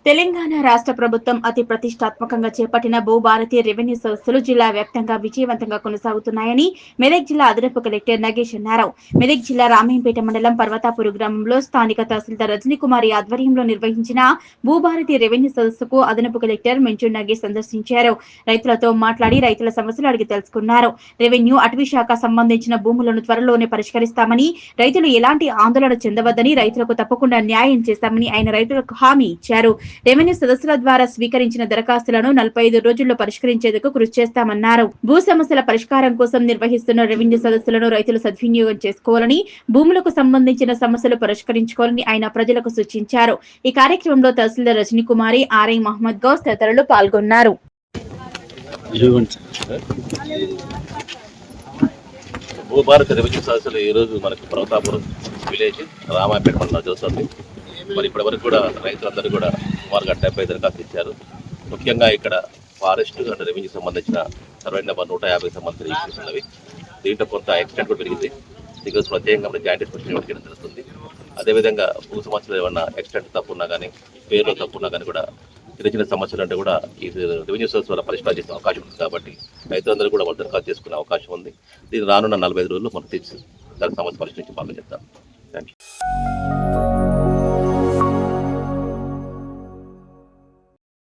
తెలంగాణ రాష్ట్ర ప్రభుత్వం అతి ప్రతిష్టాత్మకంగా చేపట్టిన భూభారతి రెవెన్యూ సదస్సులు జిల్లా వ్యాప్తంగా విజయవంతంగా కొనసాగుతున్నాయని మెదక్ జిల్లా అదనపు కలెక్టర్ నగేష్ అన్నారు. మెదక్ జిల్లా రామేంపేట మండలం పర్వతాపూర్ గ్రామంలో స్థానిక తహసీల్దార్ రజనీకుమారి ఆధ్వర్యంలో నిర్వహించిన భూభారతి రెవెన్యూ సదస్సుకు అదనపు కలెక్టర్ మెంచు నగేష్ సందర్శించారు. రైతులతో మాట్లాడి రైతుల సమస్యలు అడిగి తెలుసుకున్నారు. రెవెన్యూ అటవీ శాఖ సంబంధించిన భూములను త్వరలోనే పరిష్కరిస్తామని, రైతులు ఎలాంటి ఆందోళన చెందవద్దని, రైతులకు తప్పకుండా న్యాయం చేస్తామని ఆయన రైతులకు హామీ ఇచ్చారు. రెవెన్యూ సదస్సుల ద్వారా స్వీకరించిన దరఖాస్తులను 45 రోజుల్లో పరిష్కరించేందుకు కృషి చేస్తామన్నారు. భూ సమస్యల పరిష్కారం కోసం నిర్వహిస్తున్న రెవెన్యూ సదస్సులను రైతులు సద్వినియోగం చేసుకోవాలని, భూములకు సంబంధించిన సమస్యలు పరిష్కరించుకోవాలని ఆయన ప్రజలకు సూచించారు. ఈ కార్యక్రమంలో తహసీల్దార్ రజనీకుమారి, ఆర్ఐ మహమ్మద్ గౌస్ తదితరులు పాల్గొన్నారు. భూభారతి రెవెన్యూ సదస్సులు ఈ రోజు మనకు పర్వతాపురం విలేజ్ రామాయపేట మండలం జరుగుతుంది. మరి ఇప్పటి వరకు కూడా రైతులందరూ కూడా సుమారుగా 70 దరఖాస్తులు ఇచ్చారు. ముఖ్యంగా ఇక్కడ ఫారెస్ట్ అండ్ రెవెన్యూ సంబంధించిన సర్వే నెంబర్ 150 సంబంధించిన ఇష్యూస్ ఉన్నవి. దీంట్లో కొంత ఎక్స్టెంట్ కూడా పెరిగింది. ఈరోజు ప్రత్యేకంగా జాయింట్ ఎక్స్పెక్షన్ ఇవ్వడం జరుగుతుంది. అదేవిధంగా భూ సమస్యలు ఏమన్నా ఎక్స్టెంట్ తప్పున్నా కానీ, పేరులో తప్పున్నా కానీ కూడా చిన్న చిన్న సమస్యలు అంటే కూడా ఈ రెవెన్యూ సోర్స్ వల్ల పరిష్కారం చేసే అవకాశం ఉంది. కాబట్టి రైతులందరూ కూడా వాళ్ళు దరఖాస్తు చేసుకునే అవకాశం ఉంది. దీన్ని రానున్న 45 రోజుల్లో మనం తీర్చి దాని సమస్య పరిష్కరించి బాగా చెప్తాం. Thank you.